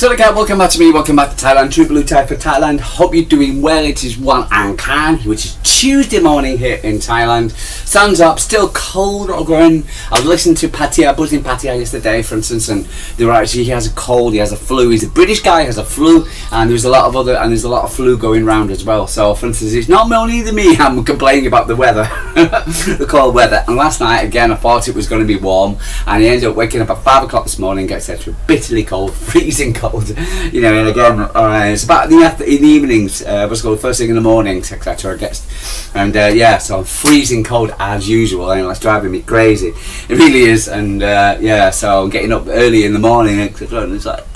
What's up again? Welcome back to me, welcome back to Thailand, True Blue Tie for Thailand. Hope you're doing well. It is 1 Angkar, which is Tuesday morning here in Thailand. Sun's up, still cold or growing. I was listening to Patia, buzzing Patia yesterday, for instance, and they were actually, he has a cold, he has a flu, he's a British guy, he has a flu, and there's a lot of flu going around as well. So for instance, it's not only me, I'm complaining about the weather, the cold weather. And last night again, I thought it was going to be warm, and I ended up waking up at 5 o'clock this morning, etc. Bitterly cold, freezing cold, you know. And again, it's about in the evenings, what's called first thing in the mornings, etc. And yeah, so I'm freezing cold as usual, and it's driving me crazy. It really is. And yeah, so I'm getting up early in the morning, etc. And it's like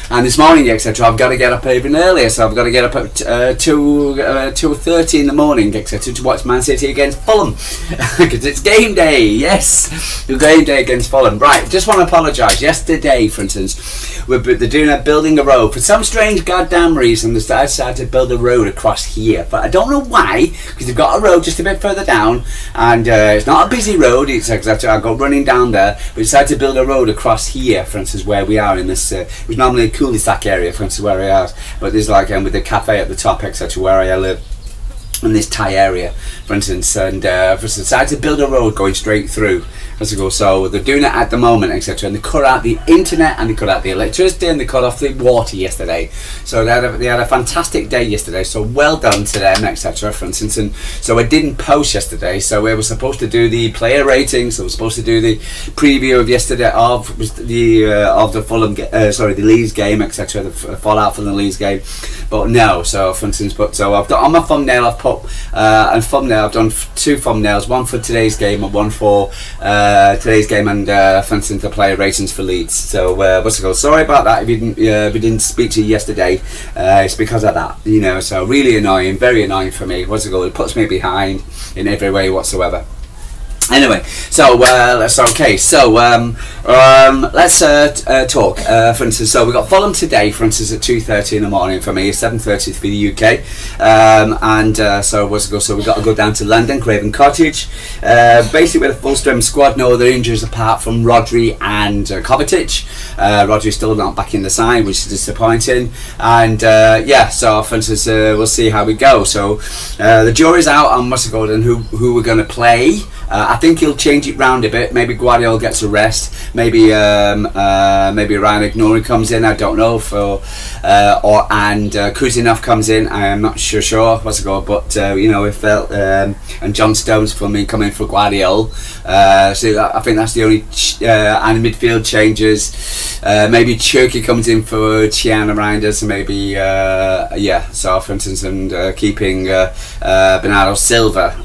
And this morning, etc., I've got to get up even earlier, so I've got to get up at 2:30 in the morning, etc., to watch Man City against Fulham, because it's game day. Yes, the game day against Fulham. Right, just want to apologise. Yesterday, for instance, they're building a road for some strange goddamn reason. They decided to build a road across here, but I don't know why, because they've got a road just a bit further down, and it's not a busy road. It's etc. I go running down there, but decided to build a road across here, for instance, where we are in this. It was normally a cul-de-sac area, for instance, where I am, but there's like with the cafe at the top, etc., where I live in this Thai area, for instance, and decided to build a road going straight through. So they're doing it at the moment, etc., and they cut out the internet, and they cut out the electricity, and they cut off the water yesterday. So they had a fantastic day yesterday, so well done to them, etc., for instance. And so I didn't post yesterday, so we were supposed to do the player ratings, so we're supposed to do the preview of yesterday of the Fulham the Leeds game, etc., the fallout from the Leeds game, but no. So for instance, so I've done on my thumbnail, I've put I've done 2 thumbnails, one for today's game and one for today's game, and for instance the player ratings for Leeds. So sorry about that if we didn't speak to you yesterday. It's because of that, you know. So really annoying, very annoying for me. It puts me behind in every way whatsoever. Anyway, so let's talk. For instance, so we got Fulham today, for instance, at 2:30 in the morning for me, 7:30 for the UK, so we got to go down to London, Craven, Cottage, basically with a full strength squad, no other injuries apart from Rodri and Cottage. Rodri's still not back in the side, which is disappointing, and yeah, so for instance, we'll see how we go. So the jury's out on and who we're going to play. I think he'll change it round a bit. Maybe Guardiola gets a rest. Maybe Ryan Ignori comes in. I don't know. And Kuzinov comes in. I am not sure. But you know, it felt and John Stones for me coming for Guardiola. So I think that's the only and midfield changes. Maybe Cherki comes in for Chiana Reinders. Maybe yeah. So for instance, and keeping Bernardo Silva.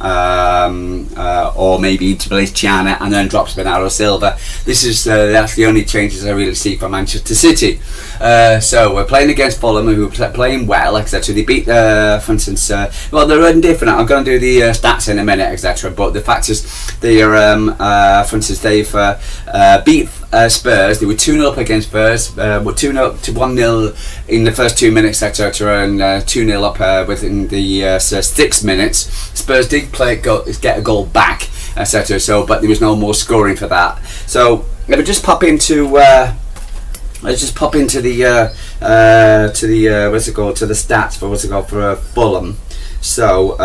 Or maybe to place Chiana and then drops Bernardo Silva. That's the only changes I really see for Manchester City. So we're playing against Fulham, who are playing well, etc. They beat, for instance, well, they're indifferent. I'm going to do the stats in a minute, etc. But the fact is, they are, for instance, they've beat Spurs. They were 2-0 up against Spurs. Were 2-0 to 1-0 in the first 2 minutes, etc. And 2-0 up within the 6 minutes. Spurs did get a goal back, etc. So, but there was no more scoring for that. So let me just pop into the to the stats for for Fulham. So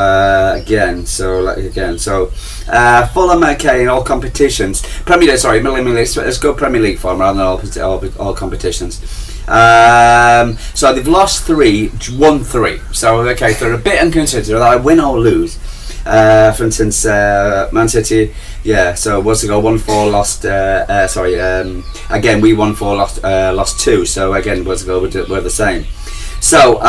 Fulham, okay, in all competitions. Let's go Premier League for them rather than all competitions. So they've lost 3, won 3. So okay, so they're a bit inconsistent. Whether win or lose. For instance, Man City, yeah. So 1-4, lost. Again, we won 4, lost 2. So again, we're the same. So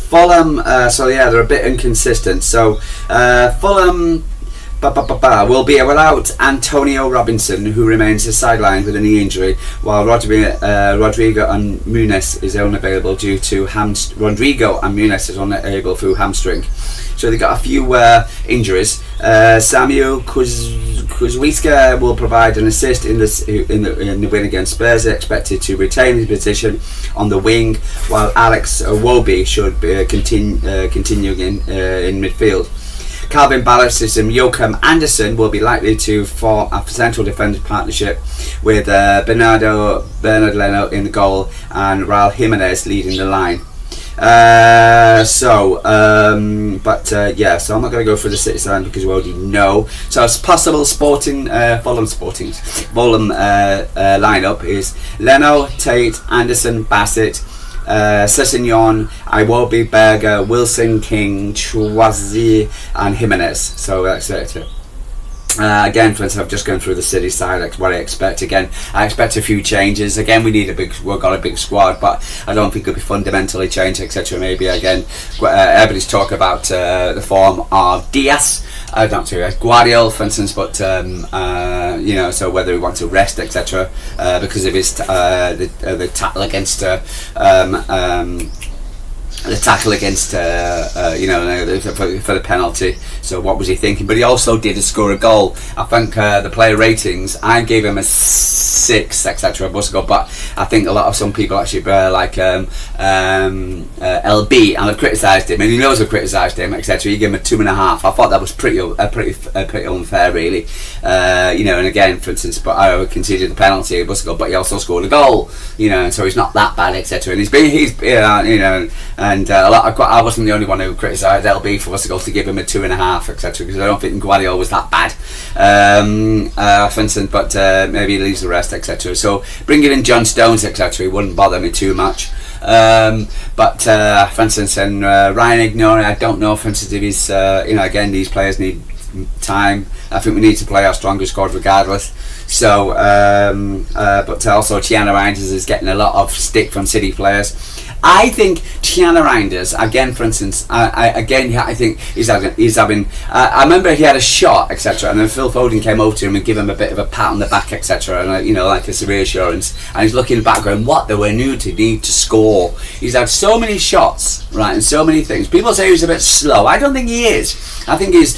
Fulham, so yeah, they're a bit inconsistent. So Fulham will be without Antonio Robinson, who remains sidelined with a knee injury, while Rodrigo and Muniz is unavailable due to through hamstring. So they got a few injuries. Samuel Kuzwiska will provide an assist in the win against Spurs. They're expected to retain his position on the wing, while Alex Iwobi should continue in midfield. Calvin Ballas and Joachim Andersen will be likely to form a central defensive partnership with Bernard Leno in the goal and Raul Jimenez leading the line. So I'm not going to go through the City side because we already know. So it's possible Fulham lineup is Leno, Tate, Anderson, Bassett, Sessegnon, Iwobi, Berger, Wilson, King, Chouazi and Jimenez. So that's it. Again, for instance, I've just gone through the City side, like what I expect. Again, I expect a few changes. Again, we've got a big squad, but I don't think it'll be fundamentally changed, etc. Maybe again, everybody's talking about the form of Diaz. Guardiola, for instance, but so whether we want to rest, etc. Because of his the tackle against. The tackle against, for the penalty. So what was he thinking? But he also did score a goal. I think the player ratings, I gave him a 6, etc. But I think some people actually LB, and I've criticised him, and he knows I've criticised him, etc. You give him a 2.5. I thought that was pretty unfair, really. And again, for instance, but I conceded the penalty, but he also scored a goal. And so he's not that bad, etc. And I wasn't the only one who criticised LB for to give him a 2.5, etc. Because I don't think Guardiola was that bad, for instance. But maybe he leaves the rest, etc. So bringing in John Stones, etc. He wouldn't bother me too much. For instance, and Ryan Ignore, I don't know. For instance, if he's again, these players need time. I think we need to play our strongest squad regardless. So, but also Tiana Reinders is getting a lot of stick from City players. I think Tiana Reinders, again, for instance, I think he's having. I remember he had a shot, etc., and then Phil Foden came over to him and give him a bit of a pat on the back, etc., and like a reassurance. And he's looking back, going, "What? They were need to score." He's had so many shots, right, and so many things. People say he's a bit slow. I don't think he is. I think he's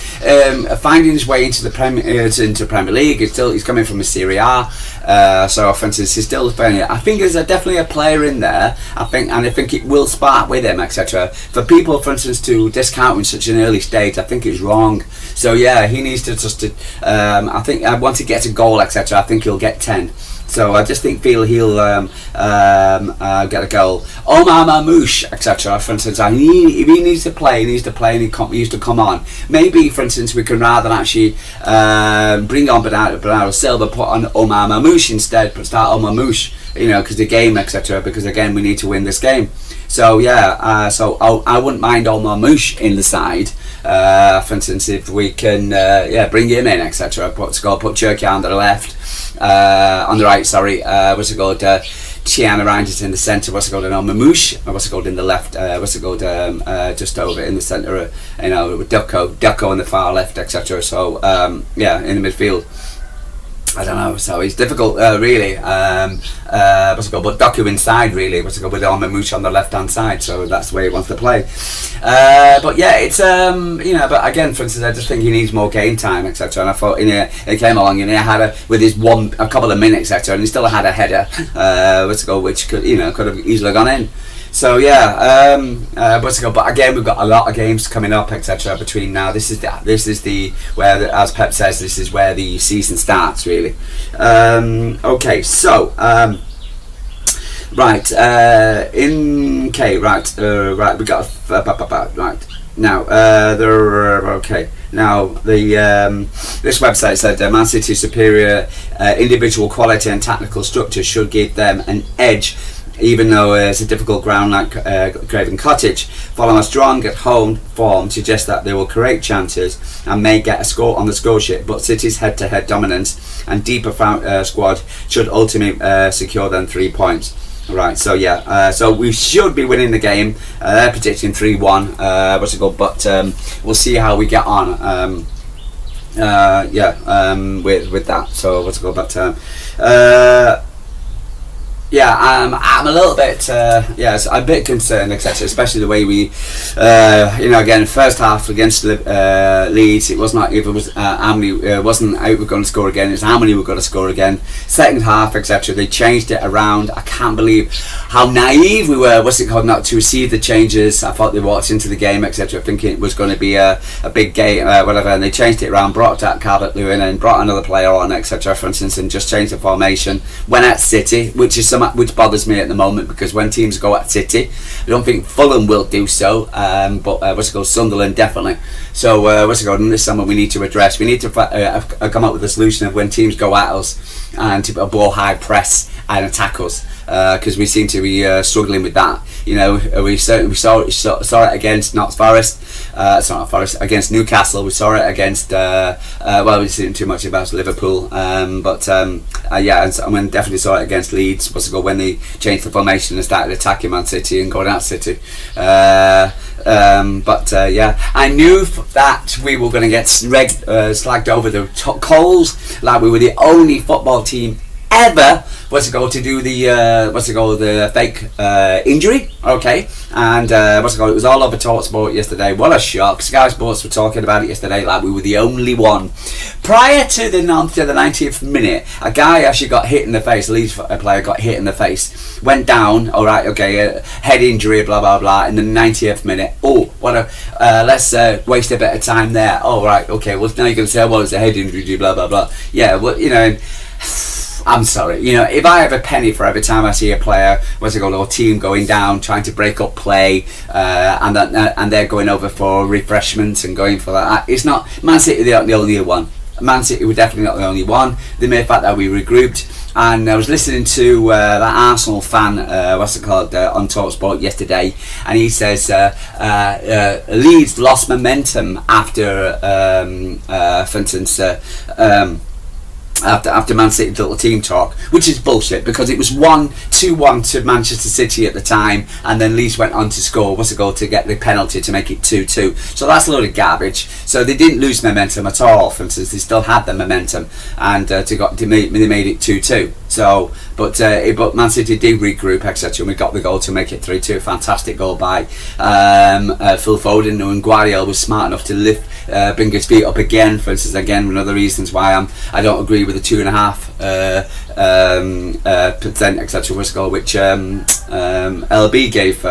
finding his way into the Premier League. He's coming from a Serie A. So, for instance, he's still playing. I think there's definitely a player in there. I think it will spark with him, etc. For people, for instance, to discount him in such an early stage, I think it's wrong. So yeah, he needs to just. I think once he gets a goal, etc., I think he'll get 10. So I just feel he'll get a goal. Omar Mamouche, etc. For instance, if he needs to play, and he needs to come on. Maybe, for instance, we can rather than actually bring on Bernardo Silva, put on Omar Mamouche instead, but start Omar Mamouche, because the game, etc. Because again, we need to win this game. So yeah, so I wouldn't mind Omar Mamouche in the side. For instance, if we can bring him in, etc. Put Cherki on the left. On the right, sorry. Tiana Reinders in the centre. Mamouche. In the left. Just over in the centre. With Ducko on the far left, etc. So in the midfield. I don't know, so it's difficult, really. But Doku inside, really. With Mamouche on the left hand side, so that's the way he wants to play. But yeah, it's But again, for instance, I just think he needs more game time, etc. And I thought, he came along and he had a couple of minutes, etc. And he still had a header, which could have easily gone in. So yeah, but again, we've got a lot of games coming up, etc. Between now, this is the where, as Pep says, this is where the season starts, really. Okay, so right, we got right now. Now this website said Man City's superior individual quality and tactical structure should give them an edge. Even though it's a difficult ground like Craven Cottage, Fulham a strong at home form suggests that they will create chances and may get a score on the score sheet, but City's head-to-head dominance and deeper squad should ultimately secure them 3 points. Right, so yeah, so we should be winning the game. They're predicting 3-1. But we'll see how we get on. With that. So Yeah, I'm a little bit, yes, I'm a bit concerned, etc. Especially the way we, again, first half against Leeds, it was not if it was how many, wasn't how we're going to score again. It's how many we're going to score again. Second half, etc. They changed it around. I can't believe how naive we were. What's it called? Not to receive the changes. I thought they walked into the game, etc. Thinking it was going to be a big game, whatever. And they changed it around. Brought that Calvert-Lewin and brought another player on, etc. For instance, and just changed the formation. Went at City, which bothers me at the moment, because when teams go at City, I don't think Fulham will do so, but Sunderland definitely. So this summer we need to address. We need to come up with a solution of when teams go at us and to blow high press and attack us, because we seem to be struggling with that. We saw it against against Newcastle. We saw it against we've seen too much about Liverpool, and we definitely saw it against Leeds. When they changed the formation and started attacking Man City and going at City. I knew that we were going to get slagged over the coals, like we were the only football team ever to do the fake injury, okay, and it was all over TalkSport yesterday. What a shock! Sky Sports were talking about it yesterday like we were the only one. Prior to the 90th minute, a guy actually got hit in the face. A Leeds player got hit in the face, went down. All right, okay, head injury, blah blah blah. In the 90th minute, let's waste a bit of time there. All right, okay. Well, now you're going to say, well, it's a head injury, blah blah blah. Yeah, well, I'm sorry, if I have a penny for every time I see a player, or team going down, trying to break up play, and they're going over for refreshments and going for that, it's not Man City. They're not the only one. Man City were definitely not the only one. The mere fact that we regrouped, and I was listening to that Arsenal fan, on TalkSport yesterday, and he says Leeds lost momentum after, for instance, after Man City little team talk, which is bullshit, because it was 1-2-1 to Manchester City at the time, and then Leeds went on to score to get the penalty to make it 2-2. So that's a load of garbage. So they didn't lose momentum at all. For instance, they still had the momentum, and they made it 2-2. So, but Man City did regroup, etc., and we got the goal to make it 3-2. Fantastic goal by Phil Foden, and Guardiola was smart enough to bring his feet up again. For instance, again, one of the reasons why I don't agree with the 2.5% etc. which LB gave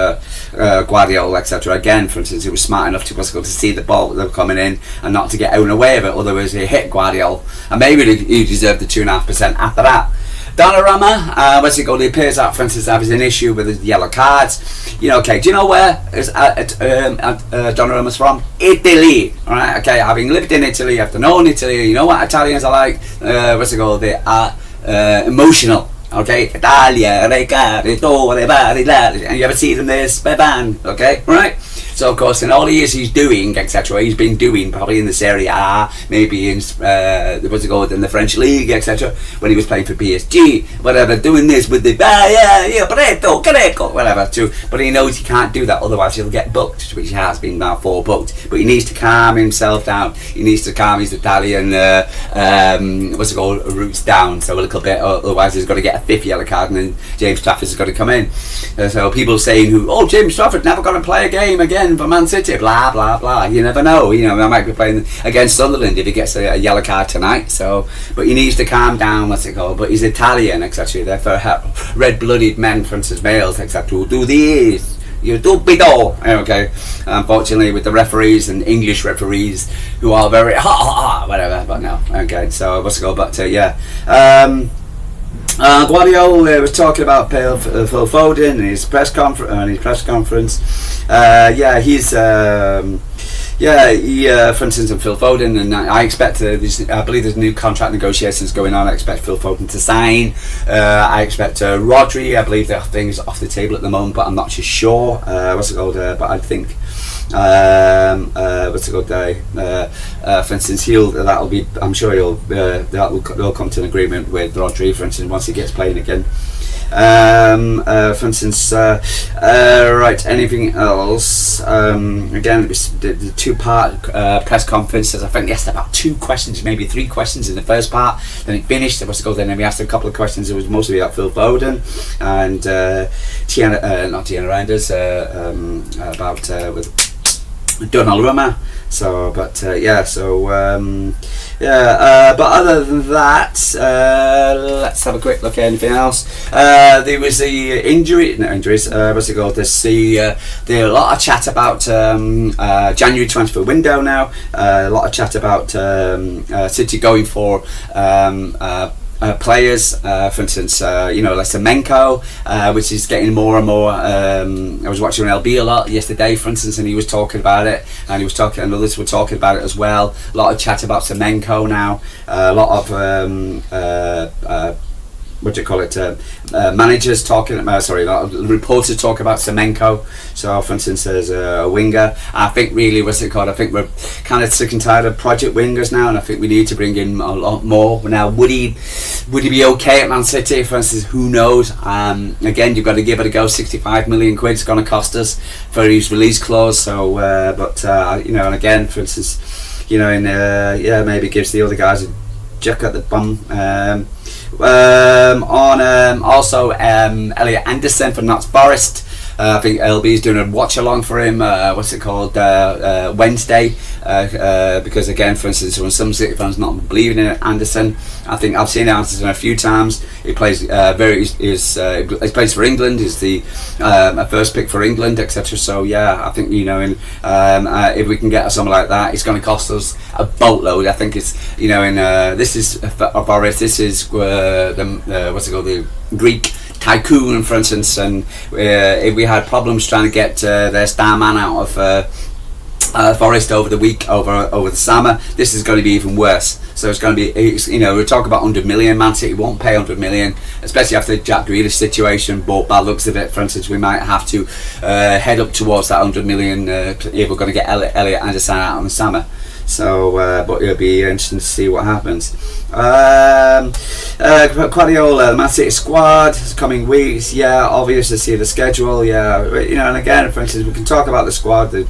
Guardiola, etc. Again, for instance, he was smart enough to see the ball that they were coming in and not to get own away of it. Otherwise, he hit Guardiola, and maybe he deserved the 2.5% after that. Donnarumma, he appears that, for instance, having an issue with his yellow cards. Do you know where Donnarumma's from? Italy. Alright, okay, having lived in Italy, after knowing Italy, you know what Italians are like? They are emotional. Okay, Italia, and you ever see them there, Speban, okay, right? So of course, in all the years he's doing, etc., he's been doing probably in the Serie A, maybe in in the French league, etc. When he was playing for PSG, whatever, doing this with the Preto, whatever. But he knows he can't do that, otherwise he'll get booked, which he has been now 4 booked. But he needs to calm himself down. He needs to calm his Italian roots down, so a little bit. Otherwise, he's got to get a 5th yellow card, and then James Trafford's got to come in. So people saying, James Trafford never going to play a game again for Man City, blah blah blah. You never know. I might be playing against Sunderland if he gets a yellow card tonight. So, but he needs to calm down. But he's Italian, etc. They're for red-blooded men, for instance, males, etc. Who do this. You do be all okay. Unfortunately, with the referees and English referees who are very whatever. But no, okay. So Guardiola was talking about Phil Foden in his press conference. He's for instance, Phil Foden, and I expect I believe there's new contract negotiations going on. I expect Phil Foden to sign. I expect Rodri. I believe that thing's off the table at the moment, but I'm not just sure. But I think. For instance, they'll come to an agreement with Rodri, for instance, once he gets playing again. For instance, right, anything else? Again, the two-part press conferences. I think they asked about 2 questions, maybe 3 questions in the first part. Then it finished. Then we asked a couple of questions. It was mostly about Phil Foden and not Tiana Reinders, about with Donnarumma. So, but but other than that, let's have a quick look at anything else. There was the injuries. What's it called? There's a lot of chat about January transfer window now. A lot of chat about City going for players, for instance, like Semenko, which is getting more and more. I was watching LB a lot yesterday, for instance, and he was talking about it, and others were talking about it as well. A lot of chat about Semenko now. A lot of managers talking. Reporters talk about Semenko. So, for instance, as a winger, I think really, I think we're kind of sick and tired of project wingers now, and I think we need to bring in a lot more. Now, would he be okay at Man City? For instance, who knows? Again, you've got to give it a go. 65 million quid it's going to cost us for his release clause. So, and again, for instance, maybe gives the other guys a jack at the bum. Also Elliot Anderson from Notts Forest. I think LB is doing a watch along for him. Wednesday, because again, for instance, when some City fans not believing in Anderson, I think I've seen Anderson a few times. He plays he plays for England. He's the first pick for England, etc. So yeah, I think if we can get someone like that, it's going to cost us a boatload. I think it's this is Forest. This is the Greek tycoon, for instance, and if we had problems trying to get their star man out of Forest over the summer, this is going to be even worse. So it's going to be, we talk about 100 million. Man City won't pay 100 million, especially after the Jack Grealish situation. But by the looks of it, for instance, we might have to head up towards that 100 million if we're going to get Elliot Anderson out in the summer. So, but it'll be interesting to see what happens. Guardiola, the Man City squad, coming weeks. Yeah, obvious to see the schedule. Yeah, and again, for instance, we can talk about the squad, for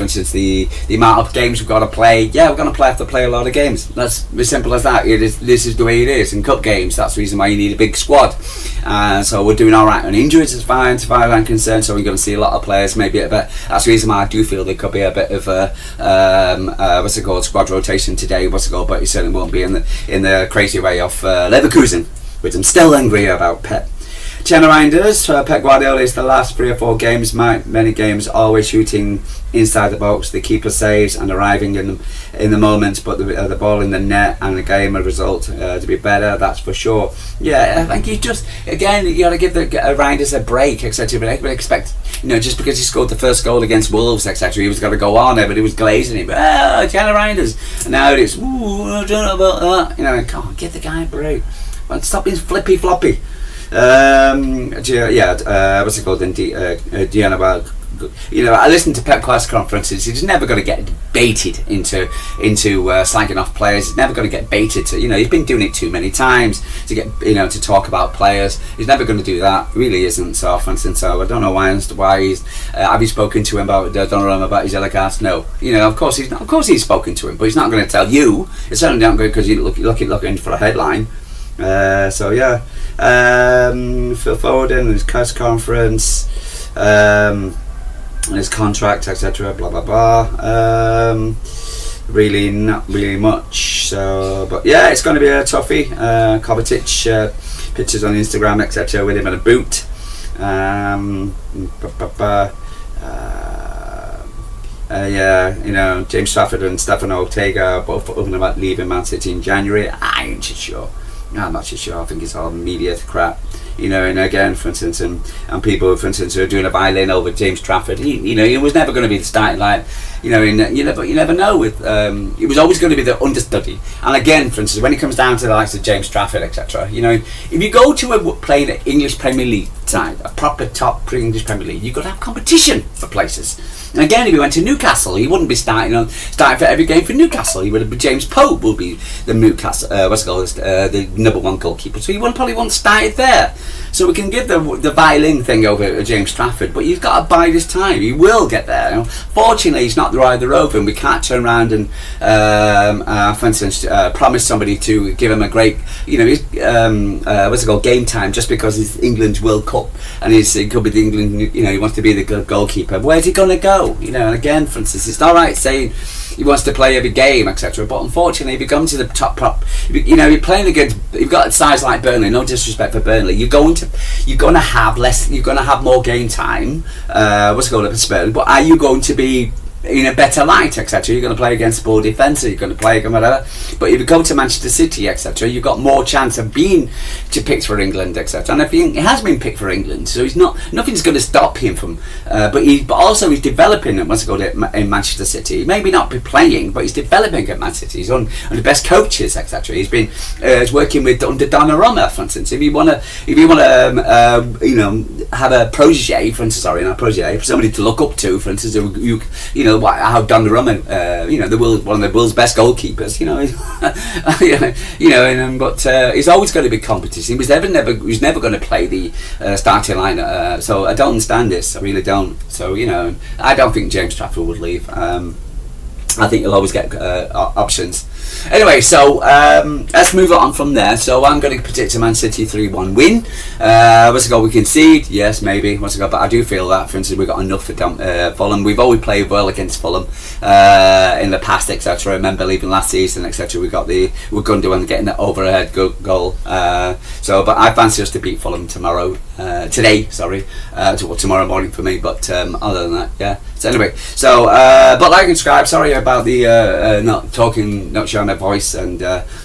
instance, the amount of games we've got to play. Yeah, we're going to have to play a lot of games. That's as simple as that. This is the way it is in cup games. That's the reason why you need a big squad. So we're doing all right on injuries, as far as I'm concerned. So we're going to see a lot of players. That's the reason why I do feel there could be a bit of a squad rotation today. But it certainly won't be in the crazy way of Leverkusen, which I'm still angry about. Pep. Reinders, Pep Guardiola is the last 3 or 4 games, many games always shooting inside the box. The keeper saves and arriving in the moment, but the ball in the net and the game a result to be better. That's for sure. Yeah, I think you got to give the Reinders a break, etc. But I would expect, just because he scored the first goal against Wolves, etc. He was going to go on there, but he was glazing him. Reinders. And now it's, I don't know about that. Come on, give the guy a break. Stop being flippy floppy. What's it called? I listened to Pep press conferences. He's never going to get baited into slagging off players. He's never going to get baited to, he's been doing it too many times to get, to talk about players. He's never going to do that. Really isn't. So, for instance, I don't know why he's. Have you spoken to him about Donnarumma about his yellow cards? No. Of course he's spoken to him, but he's not going to tell you. It's certainly not going because you're looking for a headline. Phil Foden, his press conference, his contract, etc. Blah blah blah. Really, not really much. So, but yeah, it's going to be a toughie. Cottage pictures on Instagram, etc. with him in a boot. James Trafford and Stefan Ortega are both talking about leaving Man City in January. I ain't sure. I'm not too sure. I think it's all media crap, and again, for instance, and people, for instance, who are doing a violin over James Trafford. He was never going to be the starting line. You never know. With he was always going to be the understudy. And again, for instance, when it comes down to the likes of James Trafford, etc. If you go to playing an English Premier League side, a proper top English Premier League, you've got to have competition for places. And again, if he went to Newcastle, he wouldn't be starting for every game for Newcastle. He would have. James Pope will be the Newcastle the number one goalkeeper, so he probably won't start there. So we can give the violin thing over to James Trafford, but you've got to bide his time. He will get there. Fortunately, he's not the rider over, and we can't turn around and, for instance, promise somebody to give him a great, game time just because it's England's World Cup and he could be the England, he wants to be the goalkeeper. Where's he going to go? And again, for instance, it's all right saying he wants to play every game, etc. But unfortunately, if you come to the top, you're playing against, you've got a size like Burnley. No disrespect for Burnley, you're going to have less. You're going to have more game time. But are you going to be in a better light, etc.? You're going to play against poor defence, you're going to play against whatever. But if you go to Manchester City, etc., you've got more chance of being picked for England, etc. And I think he has been picked for England, so nothing's going to stop him from. But also he's developing at in Manchester City. Maybe not be playing, but he's developing at Man City. He's on the best coaches, etc. He's been working with under Donnarumma, for instance. If you want to, have a protege, for instance, somebody to look up to, for instance, how Donnarumma, one of the world's best goalkeepers, but he's always going to be competition. He was never going to play the starting line. So I don't understand this. I really don't. So I don't think James Trafford would leave. I think you'll always get options. Anyway, so let's move on from there. So I'm going to predict a Man City 3-1 win. We concede? Yes, maybe. But I do feel that, for instance, we've got enough for Fulham. We've always played well against Fulham in the past, etc. I remember leaving last season, etc. We're going to getting that overhead goal. But I fancy us to beat Fulham tomorrow. Tomorrow morning for me. But other than that, yeah. So anyway, but like and subscribe. Sorry about the not showing my voice, and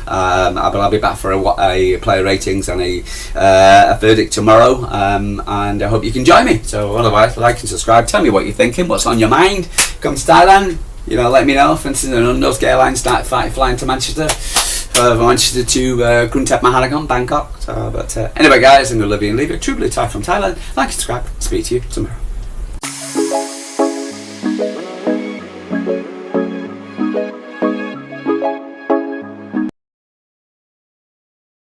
I'll be back for a player ratings and a verdict tomorrow. And I hope you can join me. So otherwise, like and subscribe. Tell me what you're thinking. What's on your mind? Come to Thailand. Let me know. For instance, an unknown airline start flying to Manchester. Manchester to Gruntep Mahanagon, Bangkok. Anyway, guys, I'm going to love you and leave it. True Blue Thai from Thailand. Like and subscribe. Speak to you tomorrow.